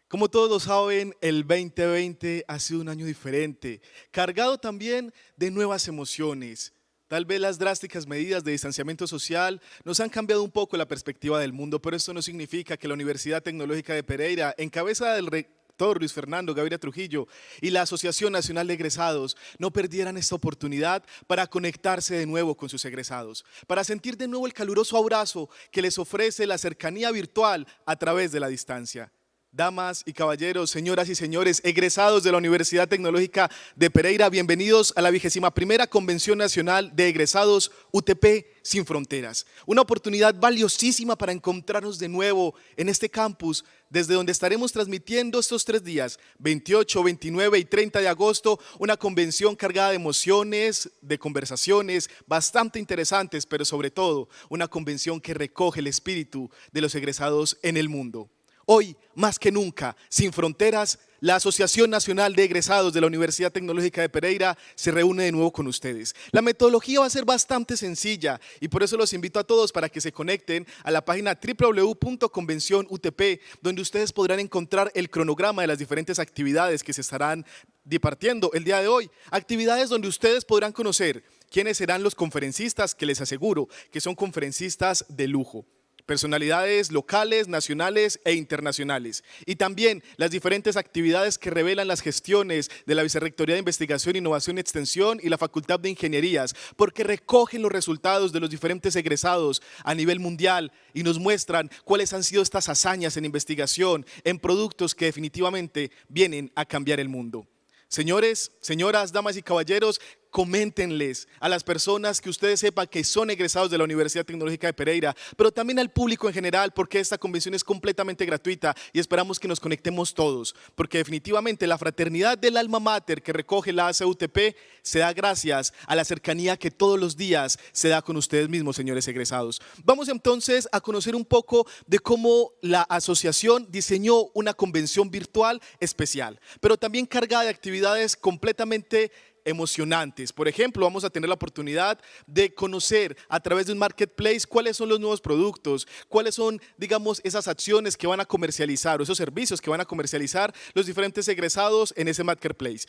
Como todos saben, el 2020 ha sido un año diferente, cargado también de nuevas emociones. Tal vez las drásticas medidas de distanciamiento social nos han cambiado un poco la perspectiva del mundo, pero esto no significa que la Universidad Tecnológica de Pereira, en cabeza del rector Luis Fernando Gaviria Trujillo y la Asociación Nacional de Egresados, no perdieran esta oportunidad para conectarse de nuevo con sus egresados, para sentir de nuevo el caluroso abrazo que les ofrece la cercanía virtual a través de la distancia. Damas y caballeros, señoras y señores, egresados de la Universidad Tecnológica de Pereira, bienvenidos a la 21ª Convención Nacional de Egresados UTP Sin Fronteras. Una oportunidad valiosísima para encontrarnos de nuevo en este campus, desde donde estaremos transmitiendo estos 3 días, 28, 29 y 30 de agosto, una convención cargada de emociones, de conversaciones bastante interesantes, pero sobre todo una convención que recoge el espíritu de los egresados en el mundo. Hoy, más que nunca, Sin Fronteras, la Asociación Nacional de Egresados de la Universidad Tecnológica de Pereira se reúne de nuevo con ustedes. La metodología va a ser bastante sencilla y por eso los invito a todos para que se conecten a la página www.convencionutp, donde ustedes podrán encontrar el cronograma de las diferentes actividades que se estarán departiendo el día de hoy. Actividades donde ustedes podrán conocer quiénes serán los conferencistas, que les aseguro que son conferencistas de lujo. Personalidades locales, nacionales e internacionales. Y también las diferentes actividades que revelan las gestiones de la Vicerrectoría de Investigación, Innovación y Extensión y la Facultad de Ingenierías, porque recogen los resultados de los diferentes egresados a nivel mundial y nos muestran cuáles han sido estas hazañas en investigación, en productos que definitivamente vienen a cambiar el mundo. Señores, señoras, damas y caballeros, coméntenles a las personas que ustedes sepan que son egresados de la Universidad Tecnológica de Pereira, pero también al público en general, porque esta convención es completamente gratuita y esperamos que nos conectemos todos, porque definitivamente la fraternidad del alma mater que recoge la ACUTP se da gracias a la cercanía que todos los días se da con ustedes mismos, señores egresados. Vamos entonces a conocer un poco de cómo la asociación diseñó una convención virtual especial, pero también cargada de actividades completamente emocionantes. Por ejemplo, vamos a tener la oportunidad de conocer a través de un marketplace cuáles son los nuevos productos, cuáles son, digamos, esas acciones que van a comercializar o esos servicios que van a comercializar los diferentes egresados en ese marketplace.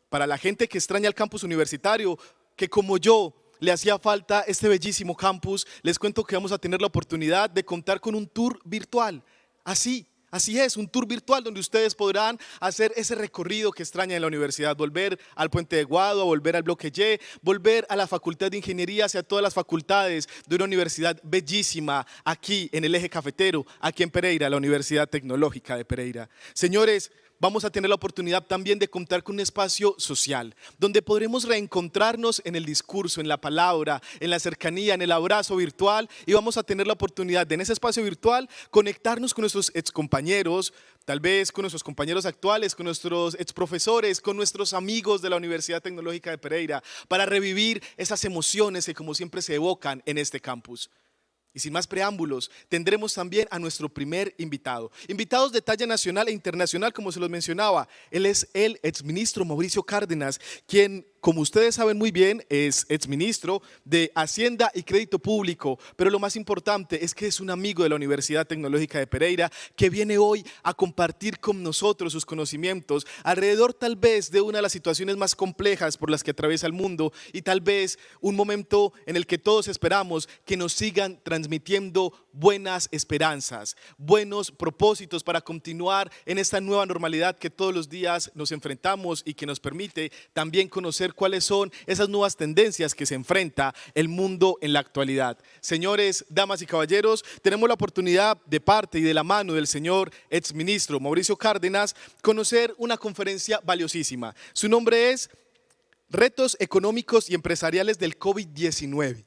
Para la gente que extraña el campus universitario, que como yo le hacía falta este bellísimo campus, les cuento que vamos a tener la oportunidad de contar con un tour virtual. Así es, un tour virtual donde ustedes podrán hacer ese recorrido que extrañan en la universidad, volver al Puente de Guado, volver al Bloque Y, volver a la Facultad de Ingeniería, hacia todas las facultades de una universidad bellísima aquí en el eje cafetero, aquí en Pereira, la Universidad Tecnológica de Pereira. Señores, vamos a tener la oportunidad también de contar con un espacio social, donde podremos reencontrarnos en el discurso, en la palabra, en la cercanía, en el abrazo virtual, y vamos a tener la oportunidad de en ese espacio virtual conectarnos con nuestros excompañeros, tal vez con nuestros compañeros actuales, con nuestros exprofesores, con nuestros amigos de la Universidad Tecnológica de Pereira, para revivir esas emociones que como siempre se evocan en este campus. Y sin más preámbulos, tendremos también a nuestro primer invitado. Invitados de talla nacional e internacional, como se los mencionaba. Él es el exministro Mauricio Cárdenas, quien, como ustedes saben muy bien, es exministro de Hacienda y Crédito Público, pero lo más importante es que es un amigo de la Universidad Tecnológica de Pereira, que viene hoy a compartir con nosotros sus conocimientos alrededor tal vez de una de las situaciones más complejas por las que atraviesa el mundo y tal vez un momento en el que todos esperamos que nos sigan transmitiendo buenas esperanzas, buenos propósitos para continuar en esta nueva normalidad que todos los días nos enfrentamos y que nos permite también conocer cuáles son esas nuevas tendencias que se enfrenta el mundo en la actualidad. Señores, damas y caballeros, tenemos la oportunidad de parte y de la mano del señor exministro Mauricio Cárdenas conocer una conferencia valiosísima. Su nombre es Retos económicos y empresariales del COVID-19.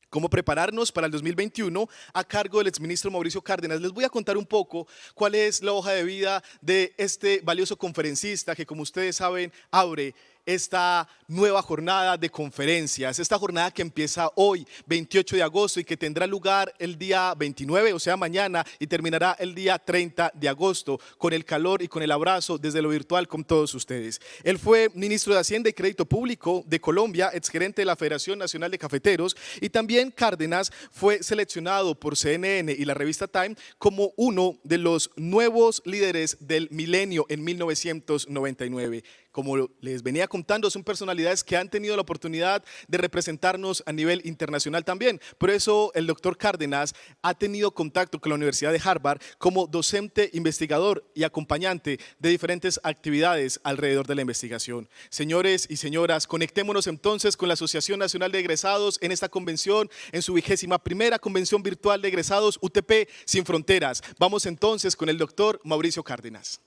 Cómo prepararnos para el 2021 a cargo del exministro Mauricio Cárdenas. Les voy a contar un poco cuál es la hoja de vida de este valioso conferencista que, como ustedes saben, abre esta nueva jornada de conferencias, esta jornada que empieza hoy, 28 de agosto, y que tendrá lugar el día 29, o sea, mañana, y terminará el día 30 de agosto, con el calor y con el abrazo desde lo virtual con todos ustedes. Él fue ministro de Hacienda y Crédito Público de Colombia, exgerente de la Federación Nacional de Cafeteros, y también Cárdenas fue seleccionado por CNN y la revista Time como uno de los nuevos líderes del milenio en 1999. Como les venía contando, son personalidades que han tenido la oportunidad de representarnos a nivel internacional también. Por eso el doctor Cárdenas ha tenido contacto con la Universidad de Harvard como docente, investigador y acompañante de diferentes actividades alrededor de la investigación. Señores y señoras, conectémonos entonces con la Asociación Nacional de Egresados en esta convención, en su 21ª convención virtual de egresados UTP Sin Fronteras. Vamos entonces con el doctor Mauricio Cárdenas.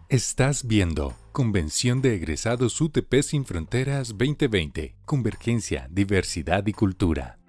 Estás viendo Convención de Egresados UTP Sin Fronteras 2020, Convergencia, Diversidad y Cultura.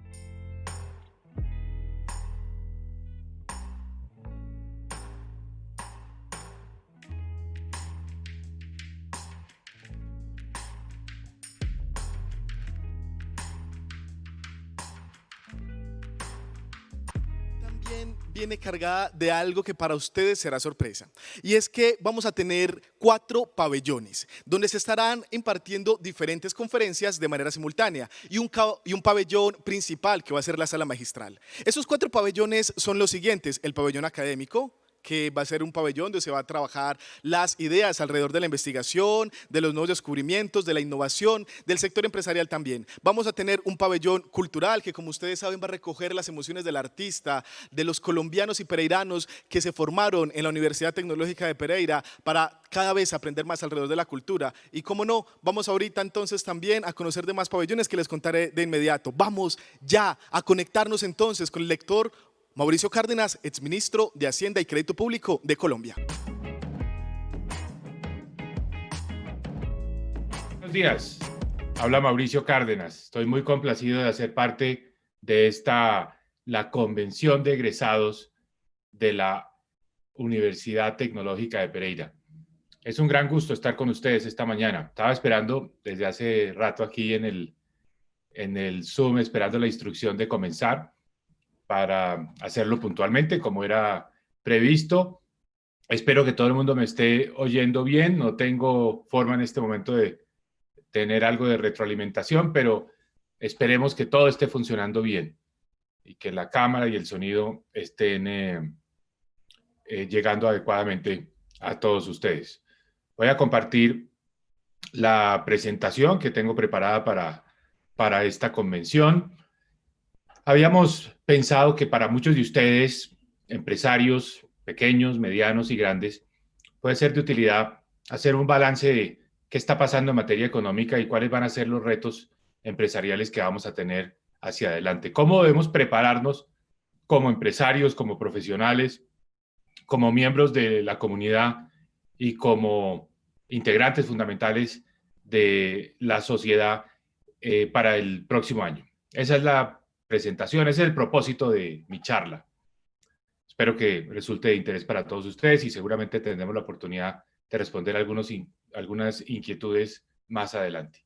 Viene cargada de algo que para ustedes será sorpresa, y es que vamos a tener 4 pabellones donde se estarán impartiendo diferentes conferencias de manera simultánea y un pabellón principal que va a ser la sala magistral. Esos 4 pabellones son los siguientes: el pabellón académico, que va a ser un pabellón donde se va a trabajar las ideas alrededor de la investigación, de los nuevos descubrimientos, de la innovación, del sector empresarial también. Vamos a tener un pabellón cultural que, como ustedes saben, va a recoger las emociones del artista, de los colombianos y pereiranos que se formaron en la Universidad Tecnológica de Pereira para cada vez aprender más alrededor de la cultura. Y como no, vamos ahorita entonces también a conocer demás pabellones que les contaré de inmediato. Vamos ya a conectarnos entonces con el lector Mauricio Cárdenas, exministro de Hacienda y Crédito Público de Colombia. Buenos días, habla Mauricio Cárdenas. Estoy muy complacido de hacer parte de la convención de egresados de la Universidad Tecnológica de Pereira. Es un gran gusto estar con ustedes esta mañana. Estaba esperando desde hace rato aquí en el Zoom, esperando la instrucción de comenzar, para hacerlo puntualmente como era previsto. Espero que todo el mundo me esté oyendo bien. No tengo forma en este momento de tener algo de retroalimentación, pero esperemos que todo esté funcionando bien y que la cámara y el sonido estén llegando adecuadamente a todos ustedes. Voy a compartir la presentación que tengo preparada para esta convención. Habíamos pensado que para muchos de ustedes, empresarios pequeños, medianos y grandes, puede ser de utilidad hacer un balance de qué está pasando en materia económica y cuáles van a ser los retos empresariales que vamos a tener hacia adelante. ¿Cómo debemos prepararnos como empresarios, como profesionales, como miembros de la comunidad y como integrantes fundamentales de la sociedad para el próximo año? Esa es la presentación, ese es el propósito de mi charla. Espero que resulte de interés para todos ustedes y seguramente tendremos la oportunidad de responder algunas inquietudes más adelante.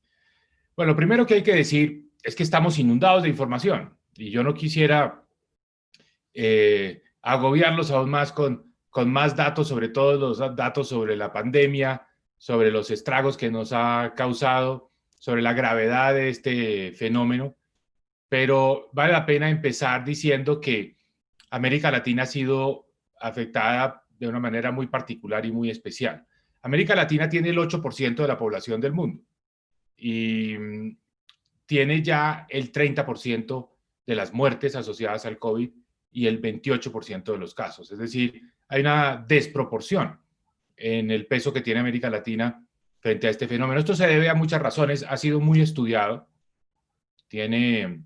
Bueno, lo primero que hay que decir es que estamos inundados de información y yo no quisiera agobiarlos aún más con más datos, sobre todo los datos sobre la pandemia, sobre los estragos que nos ha causado, sobre la gravedad de este fenómeno. Pero vale la pena empezar diciendo que América Latina ha sido afectada de una manera muy particular y muy especial. América Latina tiene el 8% de la población del mundo y tiene ya el 30% de las muertes asociadas al COVID y el 28% de los casos. Es decir, hay una desproporción en el peso que tiene América Latina frente a este fenómeno. Esto se debe a muchas razones, ha sido muy estudiado, tiene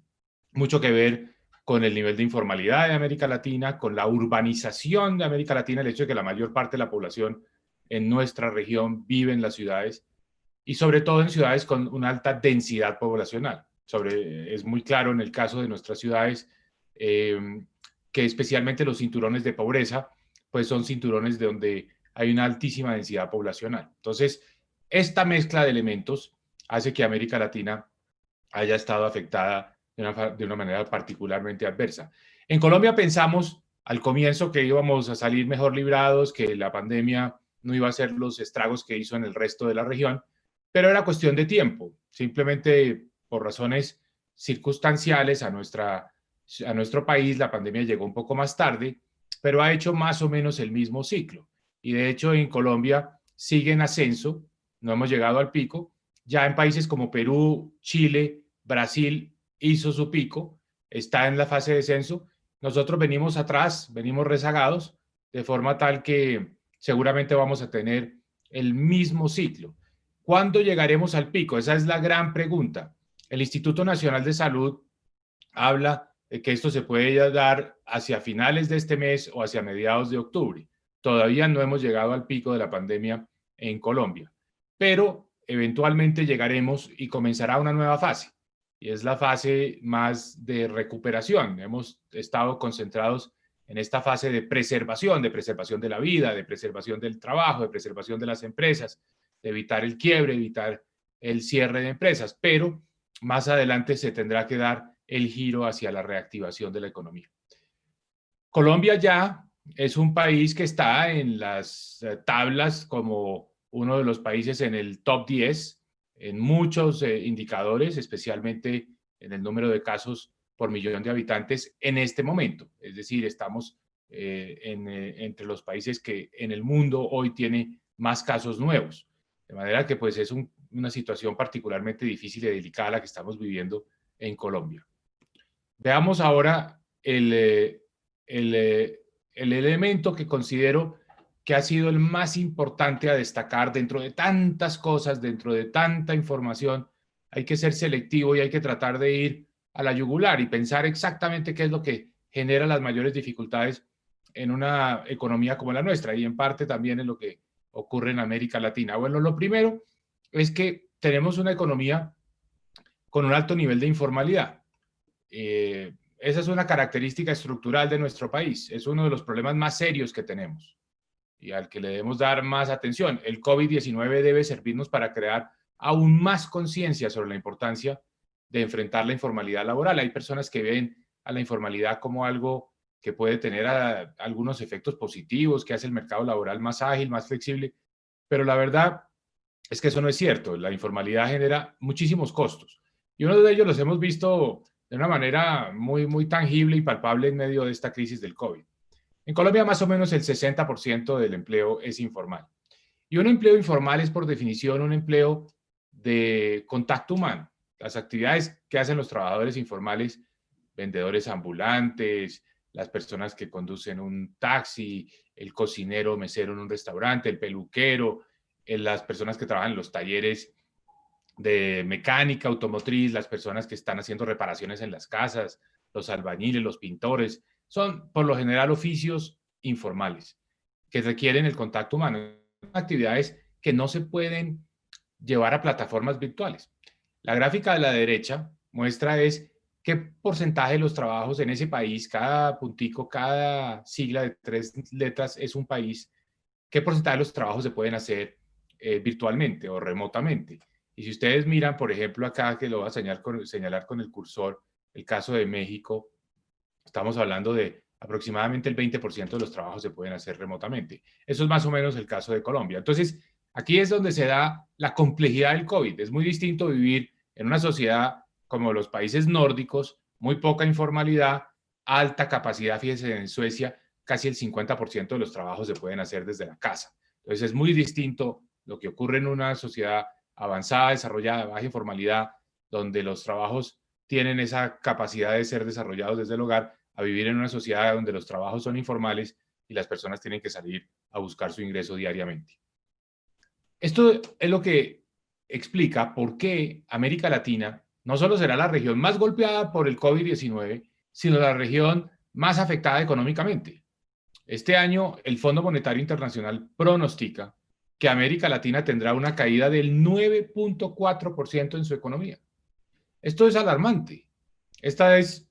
mucho que ver con el nivel de informalidad de América Latina, con la urbanización de América Latina, el hecho de que la mayor parte de la población en nuestra región vive en las ciudades y sobre todo en ciudades con una alta densidad poblacional. Es muy claro en el caso de nuestras ciudades que especialmente los cinturones de pobreza, pues son cinturones de donde hay una altísima densidad poblacional. Entonces, esta mezcla de elementos hace que América Latina haya estado afectada de una manera particularmente adversa. En Colombia pensamos al comienzo que íbamos a salir mejor librados, que la pandemia no iba a hacer los estragos que hizo en el resto de la región, pero era cuestión de tiempo. Simplemente por razones circunstanciales a nuestro país la pandemia llegó un poco más tarde, pero ha hecho más o menos el mismo ciclo. Y de hecho en Colombia sigue en ascenso, no hemos llegado al pico. Ya en países como Perú, Chile, Brasil hizo su pico, está en la fase de descenso. Nosotros venimos atrás, venimos rezagados, de forma tal que seguramente vamos a tener el mismo ciclo. ¿Cuándo llegaremos al pico? Esa es la gran pregunta. El Instituto Nacional de Salud habla de que esto se puede dar hacia finales de este mes o hacia mediados de octubre. Todavía no hemos llegado al pico de la pandemia en Colombia, pero eventualmente llegaremos y comenzará una nueva fase, y es la fase más de recuperación. Hemos estado concentrados en esta fase de preservación de la vida, de preservación del trabajo, de preservación de las empresas, de evitar el quiebre, evitar el cierre de empresas, pero más adelante se tendrá que dar el giro hacia la reactivación de la economía. Colombia ya es un país que está en las tablas como uno de los países en el top 10 en muchos indicadores, especialmente en el número de casos por millón de habitantes en este momento. Es decir, estamos entre los países que en el mundo hoy tiene más casos nuevos. De manera que pues es una situación particularmente difícil y delicada la que estamos viviendo en Colombia. Veamos ahora el elemento que considero que ha sido el más importante a destacar dentro de tantas cosas, dentro de tanta información. Hay que ser selectivo y hay que tratar de ir a la yugular y pensar exactamente qué es lo que genera las mayores dificultades en una economía como la nuestra y en parte también en lo que ocurre en América Latina. Bueno, lo primero es que tenemos una economía con un alto nivel de informalidad. Esa es una característica estructural de nuestro país. Es uno de los problemas más serios que tenemos y al que le debemos dar más atención. El COVID-19 debe servirnos para crear aún más conciencia sobre la importancia de enfrentar la informalidad laboral. Hay personas que ven a la informalidad como algo que puede tener algunos efectos positivos, que hace el mercado laboral más ágil, más flexible, pero la verdad es que eso no es cierto. La informalidad genera muchísimos costos y uno de ellos los hemos visto de una manera muy, muy tangible y palpable en medio de esta crisis del COVID. En Colombia más o menos el 60% del empleo es informal. Y un empleo informal es por definición un empleo de contacto humano. Las actividades que hacen los trabajadores informales, vendedores ambulantes, las personas que conducen un taxi, el cocinero, mesero en un restaurante, el peluquero, las personas que trabajan en los talleres de mecánica automotriz, las personas que están haciendo reparaciones en las casas, los albañiles, los pintores, son por lo general oficios informales que requieren el contacto humano, actividades que no se pueden llevar a plataformas virtuales. La gráfica de la derecha muestra es qué porcentaje de los trabajos en ese país, cada puntico, cada sigla de 3 letras es un país, qué porcentaje de los trabajos se pueden hacer virtualmente o remotamente. Y si ustedes miran, por ejemplo, acá que lo voy a señalar con el cursor, el caso de México, estamos hablando de aproximadamente el 20% de los trabajos se pueden hacer remotamente. Eso es más o menos el caso de Colombia. Entonces, aquí es donde se da la complejidad del COVID. Es muy distinto vivir en una sociedad como los países nórdicos, muy poca informalidad, alta capacidad. Fíjense, en Suecia casi el 50% de los trabajos se pueden hacer desde la casa. Entonces, es muy distinto lo que ocurre en una sociedad avanzada, desarrollada, baja informalidad, donde los trabajos tienen esa capacidad de ser desarrollados desde el hogar, a vivir en una sociedad donde los trabajos son informales y las personas tienen que salir a buscar su ingreso diariamente. Esto es lo que explica por qué América Latina no solo será la región más golpeada por el COVID-19, sino la región más afectada económicamente. Este año, el Fondo Monetario Internacional pronostica que América Latina tendrá una caída del 9.4% en su economía. Esto es alarmante. Esta es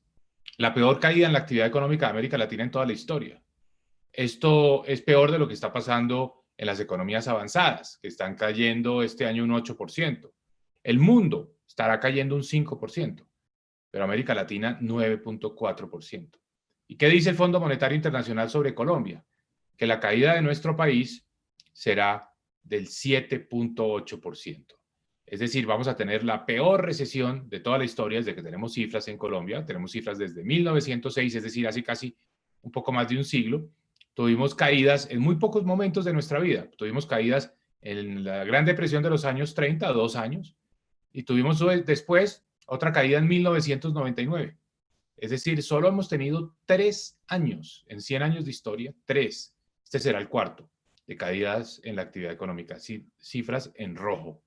la peor caída en la actividad económica de América Latina en toda la historia. Esto es peor de lo que está pasando en las economías avanzadas, que están cayendo este año un 8%. El mundo estará cayendo un 5%, pero América Latina 9,4%. ¿Y qué dice el Fondo Monetario Internacional sobre Colombia? Que la caída de nuestro país será del 7,8%. Es decir, vamos a tener la peor recesión de toda la historia desde que tenemos cifras en Colombia. Tenemos cifras desde 1906, es decir, hace casi un poco más de un siglo. Tuvimos caídas en muy pocos momentos de nuestra vida. Tuvimos caídas en la Gran Depresión de los años 30, 2 años, y tuvimos después otra caída en 1999. Es decir, solo hemos tenido 3 años, en 100 años de historia, 3. Este será el cuarto de caídas en la actividad económica, cifras en rojo.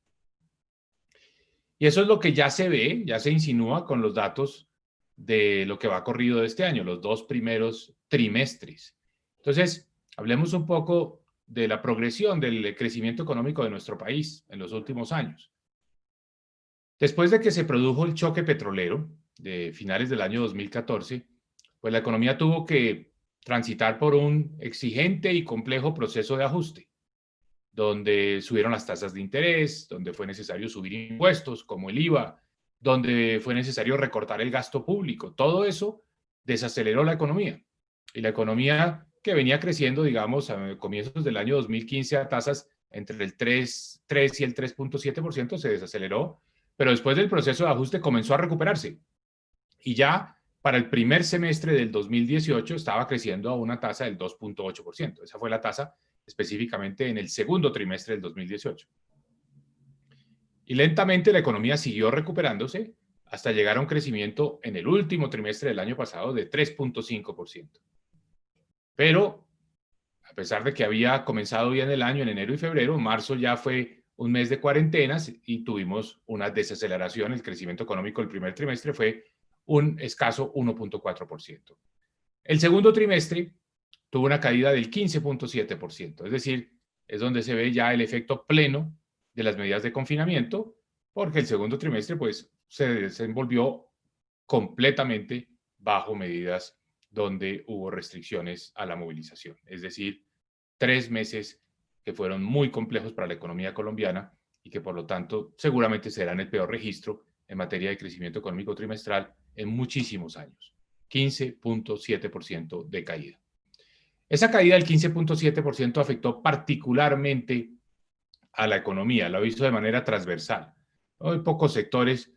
Y eso es lo que ya se ve, ya se insinúa con los datos de lo que va corrido de este año, los 2 primeros trimestres. Entonces, hablemos un poco de la progresión del crecimiento económico de nuestro país en los últimos años. Después de que se produjo el choque petrolero de finales del año 2014, pues la economía tuvo que transitar por un exigente y complejo proceso de ajuste, donde subieron las tasas de interés, donde fue necesario subir impuestos como el IVA, donde fue necesario recortar el gasto público. Todo eso desaceleró la economía. Y la economía que venía creciendo, digamos, a comienzos del año 2015 a tasas entre el 3 y el 3,7% se desaceleró, pero después del proceso de ajuste comenzó a recuperarse. Y ya para el primer semestre del 2018 estaba creciendo a una tasa del 2,8%. Esa fue la tasa específicamente en el segundo trimestre del 2018. Y lentamente la economía siguió recuperándose hasta llegar a un crecimiento en el último trimestre del año pasado de 3,5%. Pero, a pesar de que había comenzado bien el año en enero y febrero, marzo ya fue un mes de cuarentenas y tuvimos una desaceleración. El crecimiento económico del primer trimestre fue un escaso 1,4%. El segundo trimestre tuvo una caída del 15,7%, es decir, es donde se ve ya el efecto pleno de las medidas de confinamiento, porque el segundo trimestre pues se desenvolvió completamente bajo medidas donde hubo restricciones a la movilización, es decir, 3 meses que fueron muy complejos para la economía colombiana y que por lo tanto seguramente serán el peor registro en materia de crecimiento económico trimestral en muchísimos años, 15,7% de caída. Esa caída del 15,7% afectó particularmente a la economía, lo hizo de manera transversal. Muy pocos sectores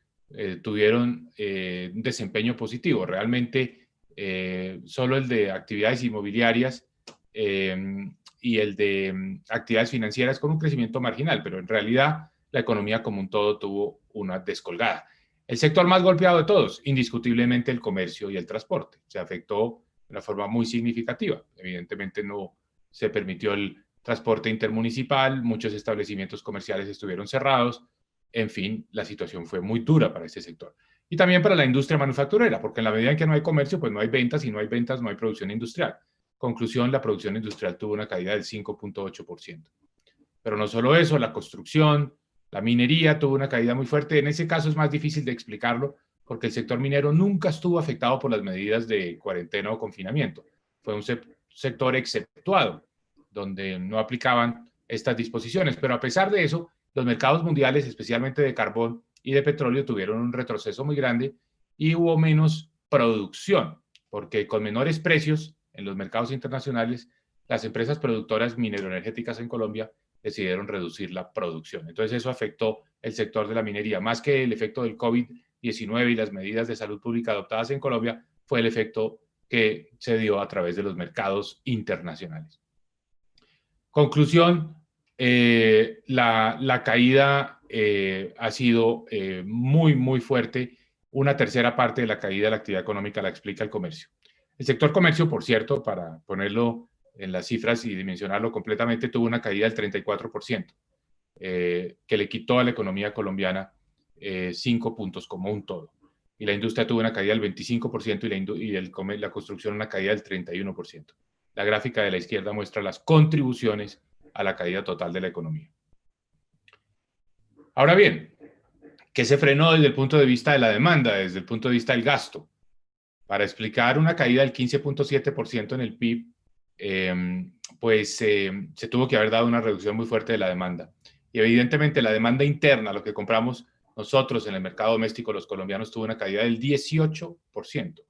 tuvieron un desempeño positivo, realmente solo el de actividades inmobiliarias y el de actividades financieras con un crecimiento marginal, pero en realidad la economía como un todo tuvo una descolgada. El sector más golpeado de todos, indiscutiblemente el comercio y el transporte, se afectó de una forma muy significativa. Evidentemente no se permitió el transporte intermunicipal, muchos establecimientos comerciales estuvieron cerrados, en fin, la situación fue muy dura para este sector. Y también para la industria manufacturera, porque en la medida en que no hay comercio, pues no hay ventas, y no hay ventas, no hay producción industrial. Conclusión, la producción industrial tuvo una caída del 5,8%. Pero no solo eso, la construcción, la minería tuvo una caída muy fuerte. En ese caso es más difícil de explicarlo porque el sector minero nunca estuvo afectado por las medidas de cuarentena o confinamiento. Fue un sector exceptuado, donde no aplicaban estas disposiciones. Pero a pesar de eso, los mercados mundiales, especialmente de carbón y de petróleo, tuvieron un retroceso muy grande y hubo menos producción, porque con menores precios en los mercados internacionales, las empresas productoras mineroenergéticas en Colombia decidieron reducir la producción. Entonces eso afectó el sector de la minería. Más que el efecto del COVID-19 y las medidas de salud pública adoptadas en Colombia, fue el efecto que se dio a través de los mercados internacionales. Conclusión, la caída ha sido muy, muy fuerte. Una tercera parte de la caída de la actividad económica la explica el comercio. El sector comercio, por cierto, para ponerlo en las cifras y dimensionarlo completamente, tuvo una caída del 34%, que le quitó a la economía colombiana 5 puntos como un todo. Y la industria tuvo una caída del 25% y la construcción una caída del 31%. La gráfica de la izquierda muestra las contribuciones a la caída total de la economía. Ahora bien, ¿qué se frenó desde el punto de vista de la demanda, desde el punto de vista del gasto? Para explicar una caída del 15.7% en el PIB, se tuvo que haber dado una reducción muy fuerte de la demanda. Y evidentemente la demanda interna, lo que compramos nosotros en el mercado doméstico, los colombianos, tuvo una caída del 18%.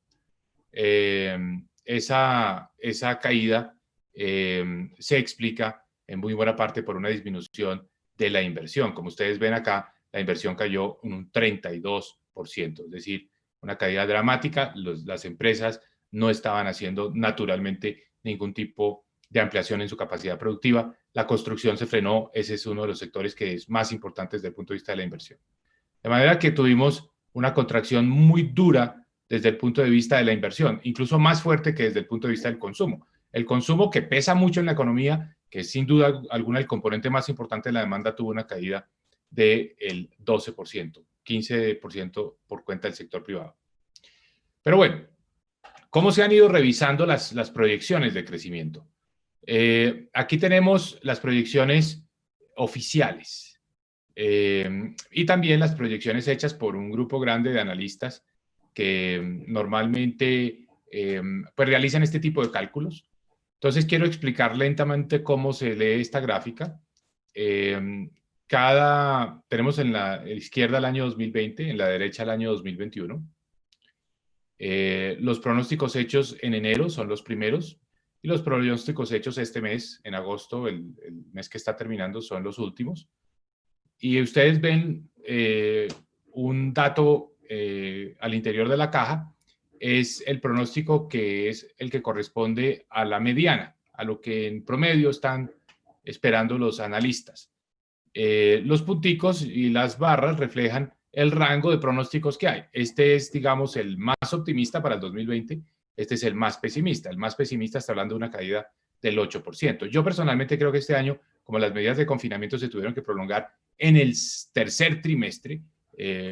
Esa caída se explica en muy buena parte por una disminución de la inversión. Como ustedes ven acá, la inversión cayó en un 32%, es decir, una caída dramática. Las empresas no estaban haciendo naturalmente ningún tipo de ampliación en su capacidad productiva. La construcción se frenó, ese es uno de los sectores que es más importante desde el punto de vista de la inversión. De manera que tuvimos una contracción muy dura desde el punto de vista de la inversión, incluso más fuerte que desde el punto de vista del consumo. El consumo, que pesa mucho en la economía, que es sin duda alguna el componente más importante de la demanda, tuvo una caída del 12%, 15% por cuenta del sector privado. Pero bueno, ¿cómo se han ido revisando las proyecciones de crecimiento? Aquí tenemos las proyecciones oficiales y también las proyecciones hechas por un grupo grande de analistas que normalmente pues realizan este tipo de cálculos. Entonces quiero explicar lentamente cómo se lee esta gráfica. Tenemos en la izquierda el año 2020, en la derecha el año 2021. Los pronósticos hechos en enero son los primeros y los pronósticos hechos este mes, en agosto, el mes que está terminando, son los últimos. Y ustedes ven un dato al interior de la caja, es el pronóstico que es el que corresponde a la mediana, a lo que en promedio están esperando los analistas. Los punticos y las barras reflejan el rango de pronósticos que hay. Este es, digamos, el más optimista para el 2020. Este es el más pesimista. El más pesimista está hablando de una caída del 8%. Yo personalmente creo que este año, como las medidas de confinamiento se tuvieron que prolongar en el tercer trimestre,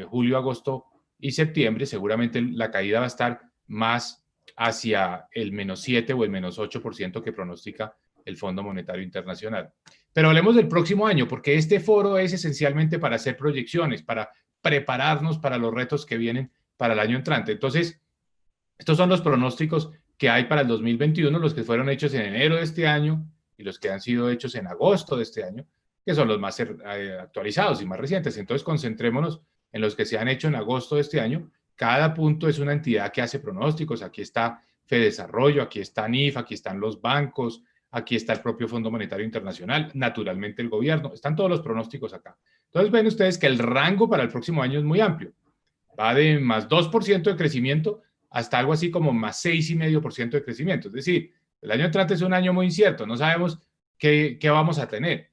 julio, agosto y septiembre, seguramente la caída va a estar más hacia el -7 o el -8% que pronostica el Fondo Monetario Internacional. Pero hablemos del próximo año, porque este foro es esencialmente para hacer proyecciones, para prepararnos para los retos que vienen para el año entrante. Entonces, estos son los pronósticos que hay para el 2021, los que fueron hechos en enero de este año y los que han sido hechos en agosto de este año, que son los más actualizados y más recientes. Entonces, concentrémonos en los que se han hecho en agosto de este año. Cada punto es una entidad que hace pronósticos. Aquí está Fedesarrollo, aquí está NIF, aquí están los bancos, aquí está el propio Fondo Monetario Internacional, naturalmente el gobierno, están todos los pronósticos acá. Entonces ven ustedes que el rango para el próximo año es muy amplio. Va de más 2% de crecimiento hasta algo así como más 6,5% de crecimiento. Es decir, el año entrante es un año muy incierto, no sabemos qué vamos a tener.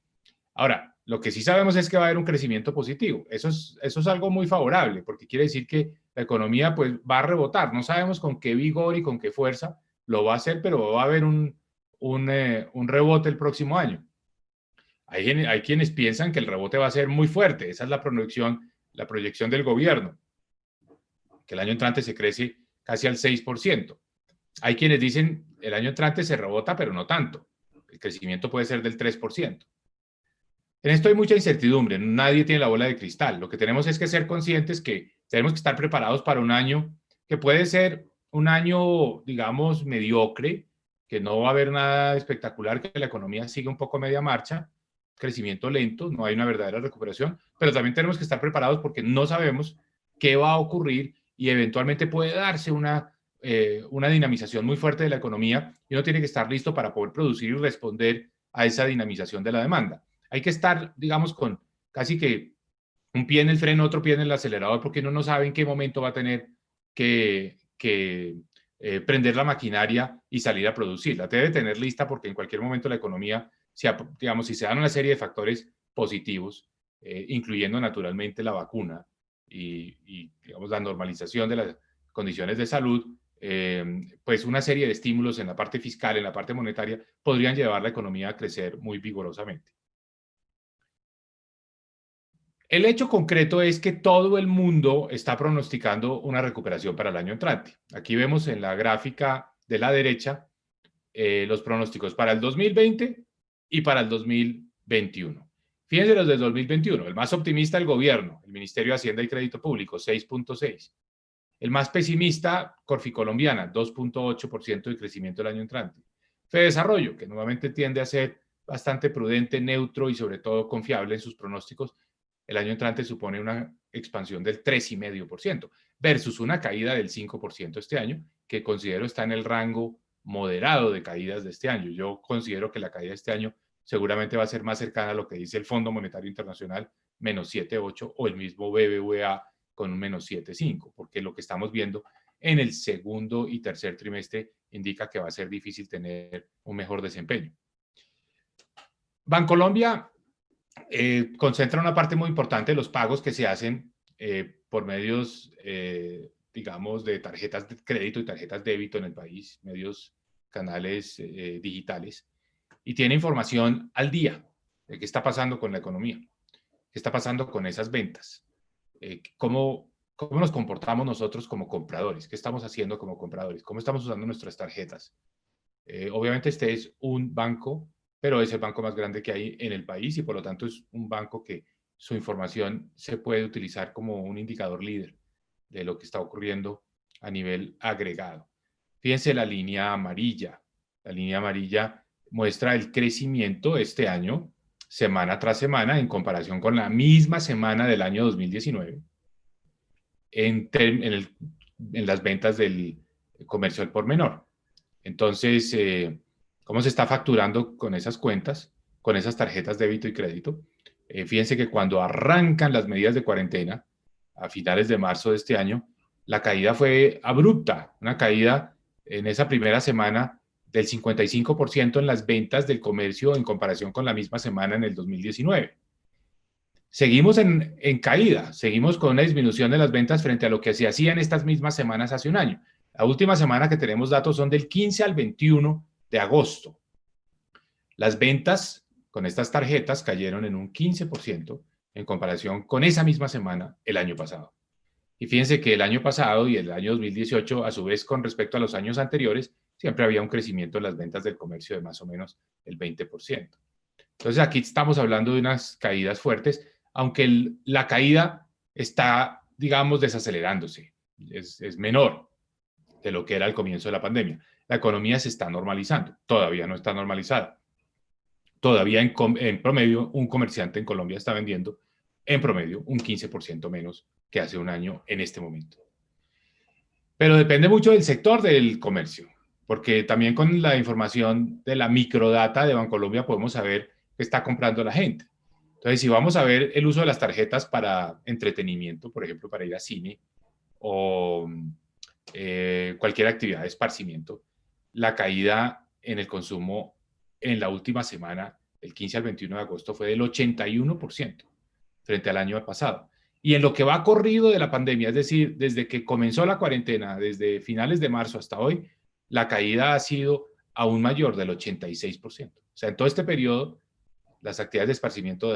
Ahora, lo que sí sabemos es que va a haber un crecimiento positivo. Eso es algo muy favorable, porque quiere decir que la economía pues, va a rebotar. No sabemos con qué vigor y con qué fuerza lo va a hacer, pero va a haber un rebote el próximo año. Hay quienes piensan que el rebote va a ser muy fuerte. Esa es la proyección del gobierno, que el año entrante se crece casi al 6%. Hay quienes dicen el año entrante se rebota, pero no tanto. El crecimiento puede ser del 3%. En esto hay mucha incertidumbre, nadie tiene la bola de cristal. Lo que tenemos es que ser conscientes que tenemos que estar preparados para un año que puede ser un año, digamos, mediocre, que no va a haber nada espectacular, que la economía siga un poco a media marcha, crecimiento lento, no hay una verdadera recuperación, pero también tenemos que estar preparados porque no sabemos qué va a ocurrir y eventualmente puede darse una dinamización muy fuerte de la economía y uno tiene que estar listo para poder producir y responder a esa dinamización de la demanda. Hay que estar, digamos, con casi que un pie en el freno, otro pie en el acelerador, porque uno no sabe en qué momento va a tener que prender la maquinaria y salir a producir. La debe tener lista porque en cualquier momento la economía, digamos, si se dan una serie de factores positivos, incluyendo naturalmente la vacuna y digamos, la normalización de las condiciones de salud, pues una serie de estímulos en la parte fiscal, en la parte monetaria, podrían llevar la economía a crecer muy vigorosamente. El hecho concreto es que todo el mundo está pronosticando una recuperación para el año entrante. Aquí vemos en la gráfica de la derecha los pronósticos para el 2020 y para el 2021. Fíjense los del 2021. El más optimista, el gobierno, el Ministerio de Hacienda y Crédito Público, 6.6. El más pesimista, Corficolombiana, 2.8% de crecimiento el año entrante. Fedesarrollo, que normalmente tiende a ser bastante prudente, neutro y sobre todo confiable en sus pronósticos, el año entrante supone una expansión del 3,5% versus una caída del 5% este año, que considero está en el rango moderado de caídas de este año. Yo considero que la caída de este año seguramente va a ser más cercana a lo que dice el Fondo Monetario Internacional, menos 7,8, o el mismo BBVA con un menos 7,5, porque lo que estamos viendo en el segundo y tercer trimestre indica que va a ser difícil tener un mejor desempeño. Bancolombia concentra una parte muy importante de los pagos que se hacen por medios, digamos, de tarjetas de crédito y tarjetas débito en el país, medios, canales digitales, y tiene información al día de qué está pasando con la economía, qué está pasando con esas ventas, cómo nos comportamos nosotros como compradores, qué estamos haciendo como compradores, cómo estamos usando nuestras tarjetas. Obviamente este es un banco, pero es el banco más grande que hay en el país y por lo tanto es un banco que su información se puede utilizar como un indicador líder de lo que está ocurriendo a nivel agregado. Fíjense la línea amarilla. La línea amarilla muestra el crecimiento este año, semana tras semana, en comparación con la misma semana del año 2019, en las ventas del comercio al por menor. Entonces, ¿cómo se está facturando con esas cuentas, con esas tarjetas de débito y crédito? Fíjense que cuando arrancan las medidas de cuarentena, a finales de marzo de este año, la caída fue abrupta, una caída en esa primera semana del 55% en las ventas del comercio en comparación con la misma semana en el 2019. Seguimos en caída, seguimos con una disminución de las ventas frente a lo que se hacía en estas mismas semanas hace un año. La última semana que tenemos datos son del 15 al 21 de agosto. Las ventas con estas tarjetas cayeron en un 15% en comparación con esa misma semana el año pasado. Y fíjense que el año pasado y el año 2018, a su vez con respecto a los años anteriores, siempre había un crecimiento en las ventas del comercio de más o menos el 20%. Entonces aquí estamos hablando de unas caídas fuertes, aunque la caída está, digamos, desacelerándose, es menor de lo que era al comienzo de la pandemia. La economía se está normalizando, todavía no está normalizada. Todavía en promedio un comerciante en Colombia está vendiendo en promedio un 15% menos que hace un año en este momento. Pero depende mucho del sector del comercio, porque también con la información de la microdata de Bancolombia podemos saber qué está comprando la gente. Entonces, si vamos a ver el uso de las tarjetas para entretenimiento, por ejemplo, para ir a cine o cualquier actividad de esparcimiento, la caída en el consumo en la última semana, del 15 al 21 de agosto, fue del 81% frente al año pasado. Y en lo que va corrido de la pandemia, es decir, desde que comenzó la cuarentena, desde finales de marzo hasta hoy, la caída ha sido aún mayor, del 86%. O sea, en todo este periodo, las actividades de esparcimiento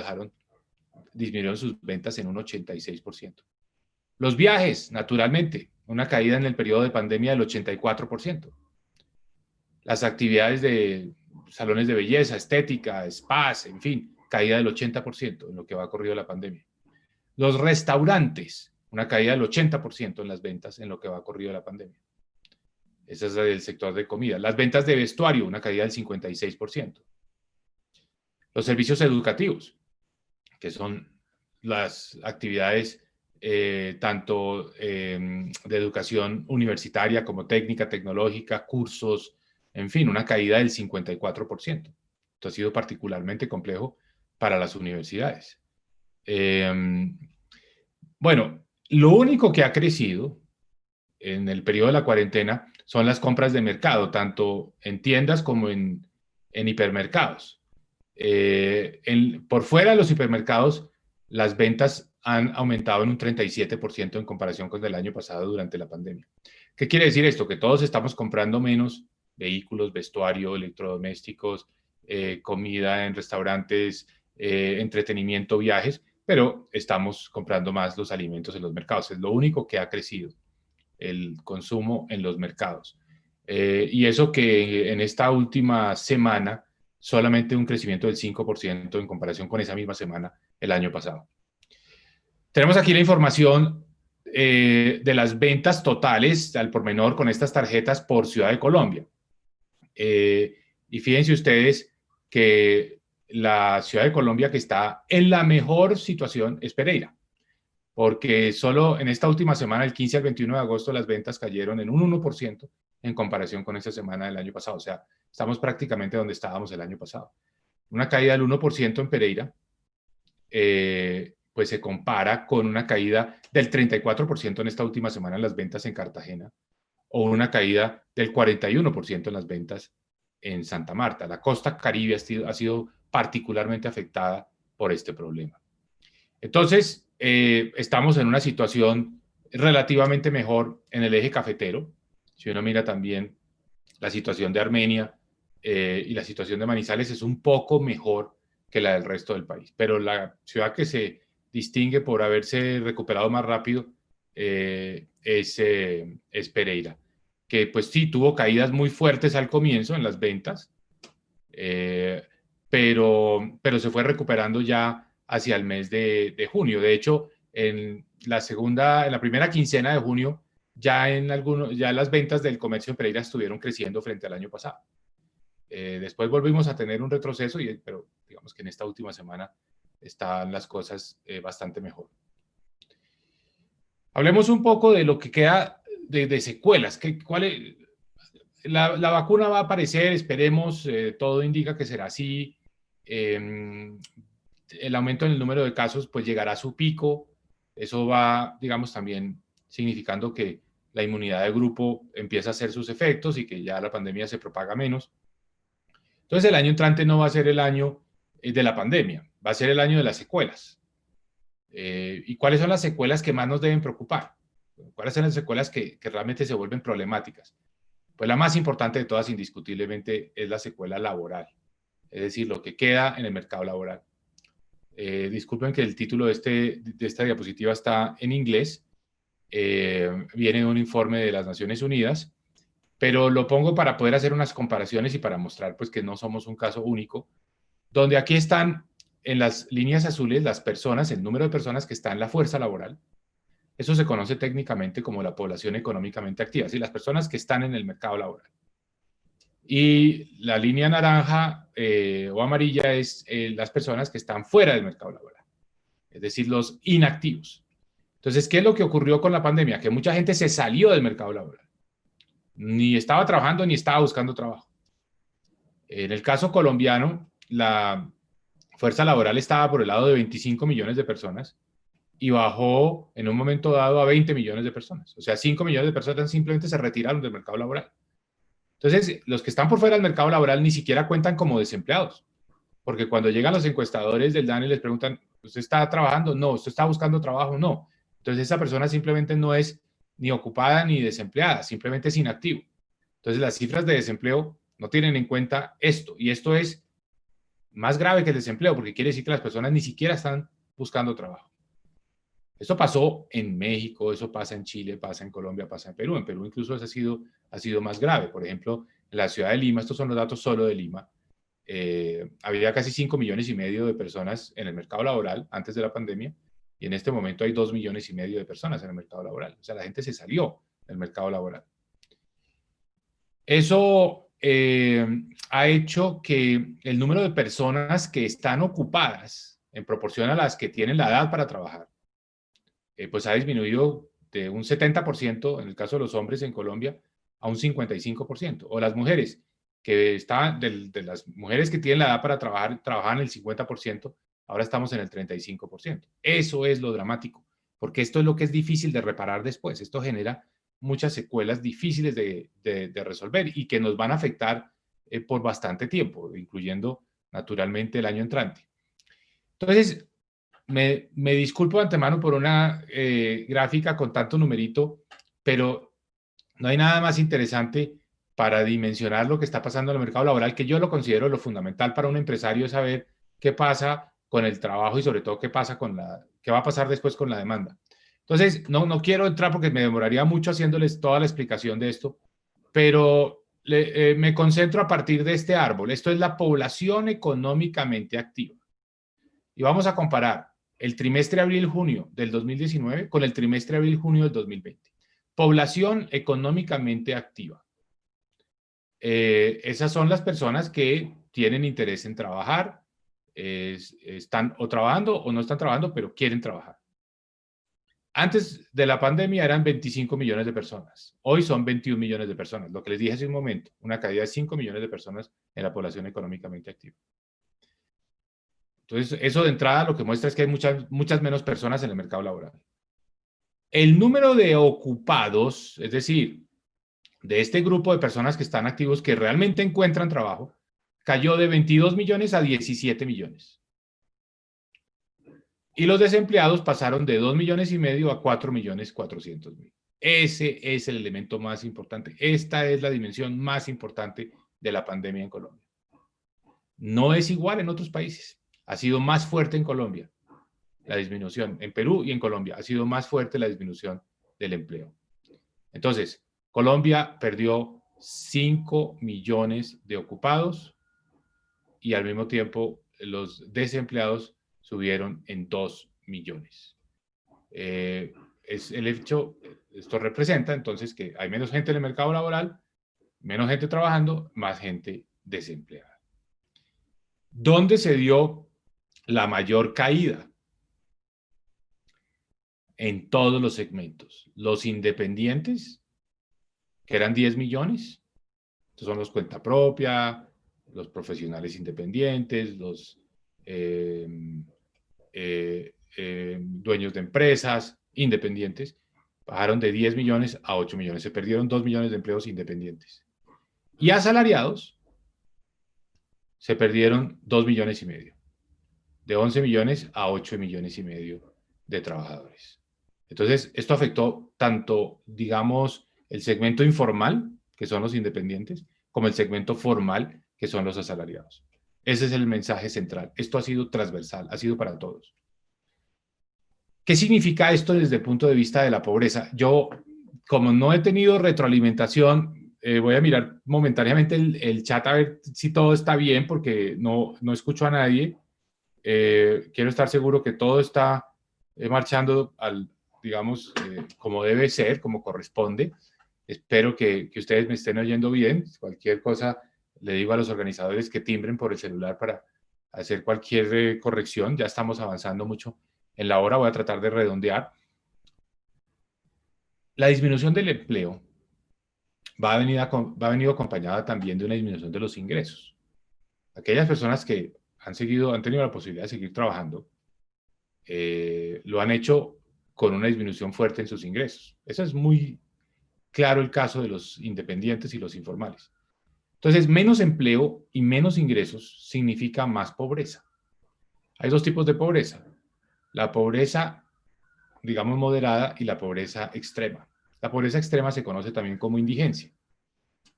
disminuyeron sus ventas en un 86%. Los viajes, naturalmente, una caída en el periodo de pandemia del 84%. Las actividades de salones de belleza, estética, spas, en fin, caída del 80% en lo que va corrido la pandemia. Los restaurantes, una caída del 80% en las ventas en lo que va corrido la pandemia. Ese es el sector de comida. Las ventas de vestuario, una caída del 56%. Los servicios educativos, que son las actividades tanto de educación universitaria como técnica, tecnológica, cursos, en fin, una caída del 54%. Esto ha sido particularmente complejo para las universidades. Bueno, lo único que ha crecido en el periodo de la cuarentena son las compras de mercado, tanto en tiendas como en hipermercados. Por fuera de los hipermercados, las ventas han aumentado en un 37% en comparación con el año pasado durante la pandemia. ¿Qué quiere decir esto? Que todos estamos comprando menos vehículos, vestuario, electrodomésticos, comida en restaurantes, entretenimiento, viajes, pero estamos comprando más los alimentos en los mercados. Es lo único que ha crecido, el consumo en los mercados. Y eso que en esta última semana solamente un crecimiento del 5% en comparación con esa misma semana el año pasado. Tenemos aquí la información de las ventas totales al por menor con estas tarjetas por Ciudad de Colombia. Y fíjense ustedes que la Ciudad de Colombia que está en la mejor situación es Pereira, porque solo en esta última semana, el 15 al 21 de agosto, las ventas cayeron en un 1% en comparación con esa semana del año pasado. O sea, estamos prácticamente donde estábamos el año pasado. Una caída del 1% en Pereira, pues se compara con una caída del 34% en esta última semana en las ventas en Cartagena, o una caída del 41% en las ventas en Santa Marta. La costa Caribe ha sido particularmente afectada por este problema. Entonces, estamos en una situación relativamente mejor en el eje cafetero. Si uno mira también la situación de Armenia y la situación de Manizales es un poco mejor que la del resto del país. Pero la ciudad que se distingue por haberse recuperado más rápido es Pereira, que pues sí tuvo caídas muy fuertes al comienzo en las ventas, pero se fue recuperando ya hacia el mes de junio. De hecho, en la primera quincena de junio, ya las ventas del comercio en Pereira estuvieron creciendo frente al año pasado. Después volvimos a tener un retroceso, pero digamos que en esta última semana están las cosas bastante mejor. Hablemos un poco de lo que queda de secuelas. La vacuna va a aparecer, esperemos, todo indica que será así. El aumento en el número de casos pues llegará a su pico. Eso va, digamos, también significando que la inmunidad de grupo empieza a hacer sus efectos y que ya la pandemia se propaga menos. Entonces el año entrante no va a ser el año de la pandemia, va a ser el año de las secuelas. ¿Y cuáles son las secuelas que más nos deben preocupar? ¿Cuáles son las secuelas que realmente se vuelven problemáticas? Pues la más importante de todas, indiscutiblemente, es la secuela laboral, es decir, lo que queda en el mercado laboral. Disculpen que el título de esta diapositiva está en inglés, viene de un informe de las Naciones Unidas, pero lo pongo para poder hacer unas comparaciones y para mostrar pues, que no somos un caso único, donde aquí están en las líneas azules las personas, el número de personas que están en la fuerza laboral. Eso se conoce técnicamente como la población económicamente activa, es decir, las personas que están en el mercado laboral. Y la línea naranja o amarilla es las personas que están fuera del mercado laboral, es decir, los inactivos. Entonces, ¿qué es lo que ocurrió con la pandemia? Que mucha gente se salió del mercado laboral. Ni estaba trabajando ni estaba buscando trabajo. En el caso colombiano, la fuerza laboral estaba por el lado de 25 millones de personas y bajó en un momento dado a 20 millones de personas. O sea, 5 millones de personas simplemente se retiraron del mercado laboral. Entonces, los que están por fuera del mercado laboral ni siquiera cuentan como desempleados, porque cuando llegan los encuestadores del DANE y les preguntan, ¿usted está trabajando? No. ¿Usted está buscando trabajo? No. Entonces, esa persona simplemente no es ni ocupada ni desempleada, simplemente es inactivo. Entonces, las cifras de desempleo no tienen en cuenta esto, y esto es más grave que el desempleo, porque quiere decir que las personas ni siquiera están buscando trabajo. Esto pasó en México, eso pasa en Chile, pasa en Colombia, pasa en Perú. En Perú incluso eso ha sido más grave. Por ejemplo, en la ciudad de Lima, estos son los datos solo de Lima, había casi 5 millones y medio de personas en el mercado laboral antes de la pandemia, y en este momento hay 2 millones y medio de personas en el mercado laboral. O sea, la gente se salió del mercado laboral. Eso ha hecho que el número de personas que están ocupadas en proporción a las que tienen la edad para trabajar, pues ha disminuido de un 70% en el caso de los hombres en Colombia a un 55%. O las mujeres, de las mujeres que tienen la edad para trabajar, trabajaban el 50%, ahora estamos en el 35%. Eso es lo dramático, porque esto es lo que es difícil de reparar después. Esto genera muchas secuelas difíciles de resolver y que nos van a afectar por bastante tiempo, incluyendo naturalmente el año entrante. Entonces, me disculpo de antemano por una gráfica con tanto numerito, pero no hay nada más interesante para dimensionar lo que está pasando en el mercado laboral, que yo lo considero lo fundamental para un empresario es saber qué pasa con el trabajo y sobre todo qué va a pasar después con la demanda. Entonces, no quiero entrar porque me demoraría mucho haciéndoles toda la explicación de esto, pero me concentro a partir de este árbol. Esto es la población económicamente activa. Y vamos a comparar el trimestre abril-junio del 2019 con el trimestre abril-junio del 2020. Población económicamente activa. Esas son las personas que tienen interés en trabajar, están o trabajando o no están trabajando, pero quieren trabajar. Antes de la pandemia eran 25 millones de personas. Hoy son 21 millones de personas. Lo que les dije hace un momento, una caída de 5 millones de personas en la población económicamente activa. Entonces, eso de entrada lo que muestra es que hay muchas menos personas en el mercado laboral. El número de ocupados, es decir, de este grupo de personas que están activos, que realmente encuentran trabajo, cayó de 22 millones a 17 millones. Y los desempleados pasaron de 2 millones y medio a 4 millones 400 mil. Ese es el elemento más importante. Esta es la dimensión más importante de la pandemia en Colombia. No es igual en otros países. Ha sido más fuerte en Colombia la disminución. En Perú y en Colombia ha sido más fuerte la disminución del empleo. Entonces, Colombia perdió 5 millones de ocupados y al mismo tiempo los desempleados subieron en 2 millones. Es el hecho, esto representa entonces que hay menos gente en el mercado laboral, menos gente trabajando, más gente desempleada. ¿Dónde se dio la mayor caída? En todos los segmentos. Los independientes, que eran 10 millones, estos son los cuenta propia, los profesionales independientes, los dueños de empresas independientes, bajaron de 10 millones a 8 millones. Se perdieron 2 millones de empleos independientes. Y asalariados, se perdieron 2 millones y medio. De 11 millones a 8 millones y medio de trabajadores. Entonces, esto afectó tanto, digamos, el segmento informal, que son los independientes, como el segmento formal, que son los asalariados. Ese es el mensaje central. Esto ha sido transversal, ha sido para todos. ¿Qué significa esto desde el punto de vista de la pobreza? Yo, como no he tenido retroalimentación, voy a mirar momentáneamente el chat a ver si todo está bien, porque no escucho a nadie. Quiero estar seguro que todo está marchando digamos, como debe ser, como corresponde. Espero que ustedes me estén oyendo bien. Cualquier cosa, le digo a los organizadores que timbren por el celular para hacer cualquier corrección. Ya estamos avanzando mucho en la hora. Voy a tratar de redondear. La disminución del empleo va venido acompañada también de una disminución de los ingresos. Aquellas personas que han tenido la posibilidad de seguir trabajando, lo han hecho con una disminución fuerte en sus ingresos. Eso es muy claro el caso de los independientes y los informales. Entonces, menos empleo y menos ingresos significa más pobreza. Hay dos tipos de pobreza. La pobreza, digamos, moderada y la pobreza extrema. La pobreza extrema se conoce también como indigencia.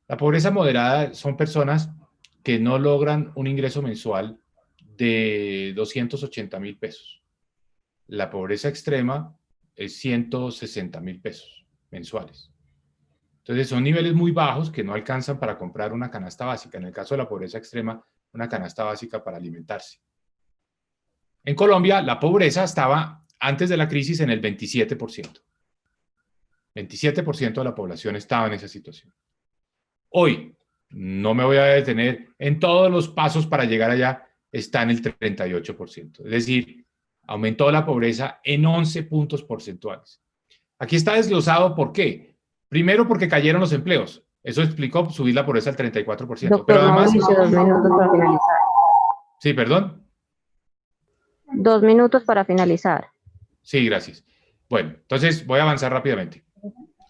La pobreza moderada son personas que no logran un ingreso mensual de 280,000 pesos. La pobreza extrema es 160,000 pesos mensuales. Entonces son niveles muy bajos que no alcanzan para comprar una canasta básica. En el caso de la pobreza extrema, una canasta básica para alimentarse. En Colombia, la pobreza estaba antes de la crisis en el 27%. 27% de la población estaba en esa situación. Hoy, no me voy a detener en todos los pasos para llegar allá, está en el 38%. Es decir, aumentó la pobreza en 11 puntos porcentuales. Aquí está desglosado por qué. Primero, porque cayeron los empleos. Eso explicó subir la pobreza al 34%. Doctor Pero además, Mauricio, 2 minutos para finalizar. Sí, perdón. 2 minutos para finalizar. Sí, gracias. Bueno, entonces voy a avanzar rápidamente.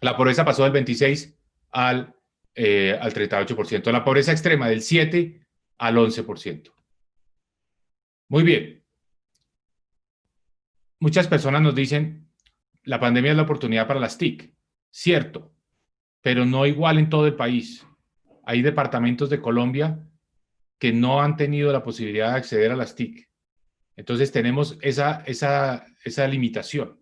La pobreza pasó del 26 al 38%. La pobreza extrema del 7 al 11%. Muy bien. Muchas personas nos dicen, la pandemia es la oportunidad para las TIC. Cierto, pero no igual en todo el país. Hay departamentos de Colombia que no han tenido la posibilidad de acceder a las TIC. Entonces tenemos esa limitación.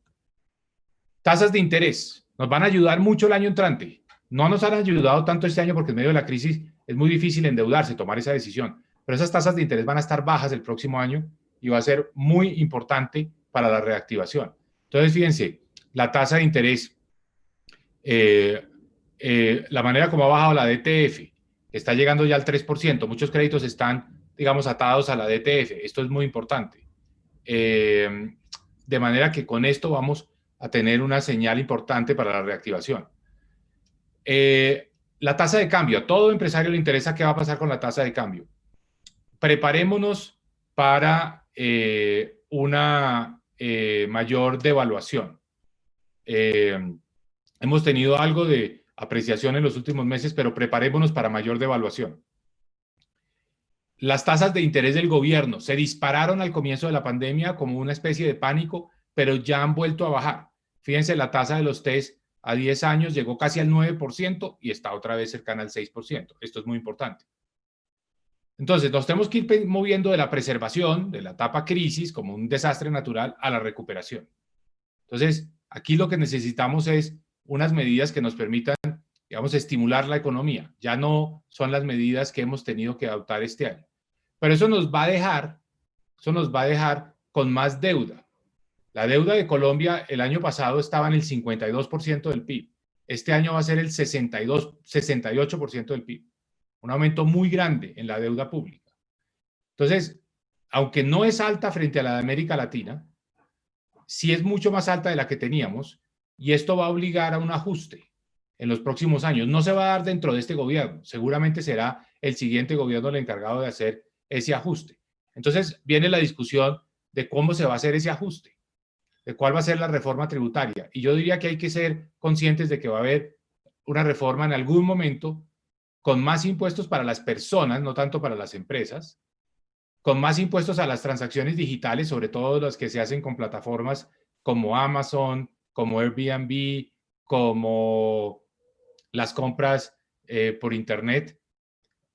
Tasas de interés nos van a ayudar mucho el año entrante. No nos han ayudado tanto este año porque en medio de la crisis es muy difícil endeudarse, tomar esa decisión. Pero esas tasas de interés van a estar bajas el próximo año y va a ser muy importante para la reactivación. Entonces, fíjense, la tasa de interés, la manera como ha bajado la DTF, está llegando ya al 3%. Muchos créditos están, digamos, atados a la DTF. Esto es muy importante. De manera que con esto vamos a tener una señal importante para la reactivación. La tasa de cambio. A todo empresario le interesa qué va a pasar con la tasa de cambio. Preparémonos para una mayor devaluación. Hemos tenido algo de apreciación en los últimos meses, pero preparémonos para mayor devaluación. Las tasas de interés del gobierno se dispararon al comienzo de la pandemia como una especie de pánico, pero ya han vuelto a bajar. Fíjense, la tasa de los TES a 10 años llegó casi al 9% y está otra vez cercana al 6%. Esto es muy importante. Entonces, nos tenemos que ir moviendo de la preservación, de la etapa crisis, como un desastre natural, a la recuperación. Entonces, aquí lo que necesitamos es unas medidas que nos permitan, digamos, estimular la economía. Ya no son las medidas que hemos tenido que adoptar este año. Pero eso nos va a dejar con más deuda. La deuda de Colombia el año pasado estaba en el 52% del PIB. Este año va a ser el 68% del PIB. Un aumento muy grande en la deuda pública. Entonces, aunque no es alta frente a la de América Latina, sí es mucho más alta de la que teníamos y esto va a obligar a un ajuste en los próximos años. No se va a dar dentro de este gobierno. Seguramente será el siguiente gobierno el encargado de hacer ese ajuste. Entonces, viene la discusión de cómo se va a hacer ese ajuste, de cuál va a ser la reforma tributaria. Y yo diría que hay que ser conscientes de que va a haber una reforma en algún momento con más impuestos para las personas, no tanto para las empresas, con más impuestos a las transacciones digitales, sobre todo las que se hacen con plataformas como Amazon, como Airbnb, como las compras por Internet,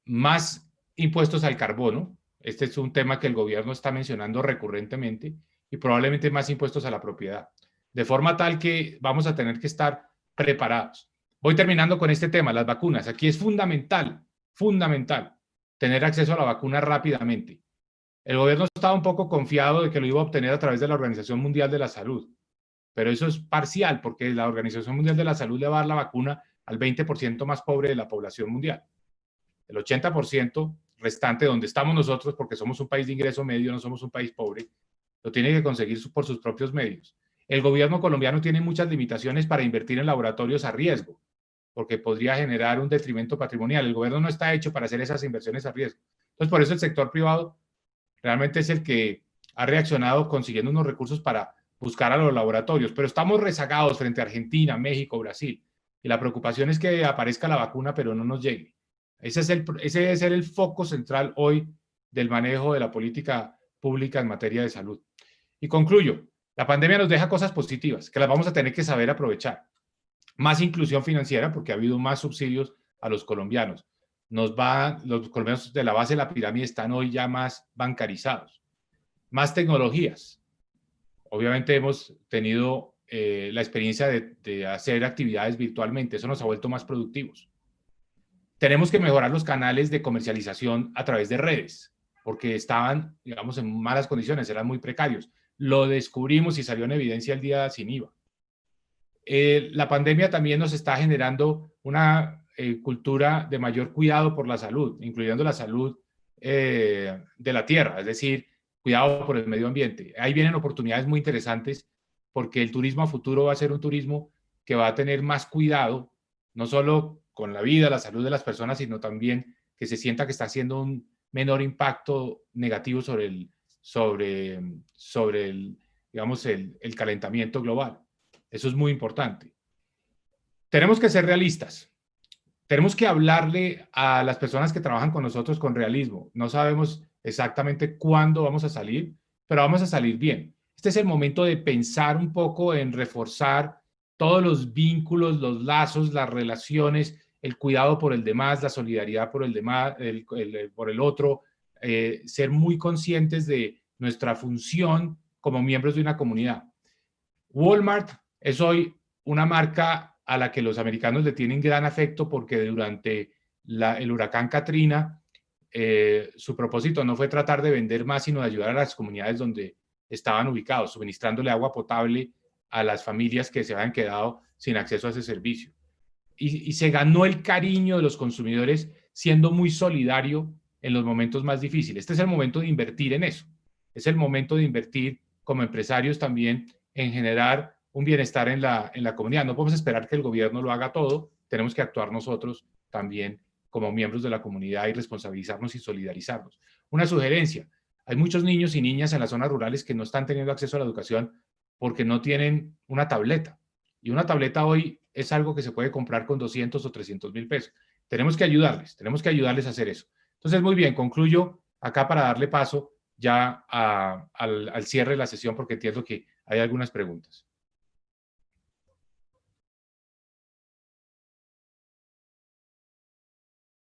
más impuestos al carbono. Este es un tema que el gobierno está mencionando recurrentemente y probablemente más impuestos a la propiedad, de forma tal que vamos a tener que estar preparados. Voy terminando con este tema, las vacunas. Aquí es fundamental tener acceso a la vacuna rápidamente. El gobierno estaba un poco confiado de que lo iba a obtener a través de la Organización Mundial de la Salud, pero eso es parcial porque la Organización Mundial de la Salud le va a dar la vacuna al 20% más pobre de la población mundial. El 80% restante, donde estamos nosotros, porque somos un país de ingreso medio, no somos un país pobre, lo tiene que conseguir por sus propios medios. El gobierno colombiano tiene muchas limitaciones para invertir en laboratorios a riesgo, porque podría generar un detrimento patrimonial. El gobierno no está hecho para hacer esas inversiones a riesgo. Entonces, por eso el sector privado realmente es el que ha reaccionado consiguiendo unos recursos para buscar a los laboratorios, pero estamos rezagados frente a Argentina, México, Brasil, y la preocupación es que aparezca la vacuna, pero no nos llegue. Ese debe ser el foco central hoy del manejo de la política pública en materia de salud. Y concluyo, la pandemia nos deja cosas positivas, que las vamos a tener que saber aprovechar. Más inclusión financiera, porque ha habido más subsidios a los colombianos. Los colombianos de la base de la pirámide están hoy ya más bancarizados. Más tecnologías. Obviamente hemos tenido la experiencia de hacer actividades virtualmente. Eso nos ha vuelto más productivos. Tenemos que mejorar los canales de comercialización a través de redes, porque estaban, digamos, en malas condiciones, eran muy precarios. Lo descubrimos y salió en evidencia el día sin IVA. La pandemia también nos está generando una cultura de mayor cuidado por la salud, incluyendo la salud de la tierra, es decir, cuidado por el medio ambiente. Ahí vienen oportunidades muy interesantes porque el turismo a futuro va a ser un turismo que va a tener más cuidado, no solo con la vida, la salud de las personas, sino también que se sienta que está haciendo un menor impacto negativo sobre el calentamiento global. Eso es muy importante. Tenemos que ser realistas. Tenemos que hablarle a las personas que trabajan con nosotros con realismo. No sabemos exactamente cuándo vamos a salir, pero vamos a salir bien. Este es el momento de pensar un poco en reforzar todos los vínculos, los lazos, las relaciones, el cuidado por el demás, la solidaridad por el demás, por el otro, ser muy conscientes de nuestra función como miembros de una comunidad. Walmart es hoy una marca a la que los americanos le tienen gran afecto porque durante el huracán Katrina, su propósito no fue tratar de vender más, sino de ayudar a las comunidades donde estaban ubicados, suministrándole agua potable a las familias que se habían quedado sin acceso a ese servicio. Y se ganó el cariño de los consumidores siendo muy solidario en los momentos más difíciles. Este es el momento de invertir en eso. Es el momento de invertir como empresarios también en generar un bienestar en la comunidad. No podemos esperar que el gobierno lo haga todo, tenemos que actuar nosotros también como miembros de la comunidad y responsabilizarnos y solidarizarnos. Una sugerencia, hay muchos niños y niñas en las zonas rurales que no están teniendo acceso a la educación porque no tienen una tableta. Y una tableta hoy es algo que se puede comprar con 200 o 300.000 pesos. Tenemos que ayudarles a hacer eso. Entonces, muy bien, concluyo acá para darle paso ya al cierre de la sesión porque entiendo que hay algunas preguntas.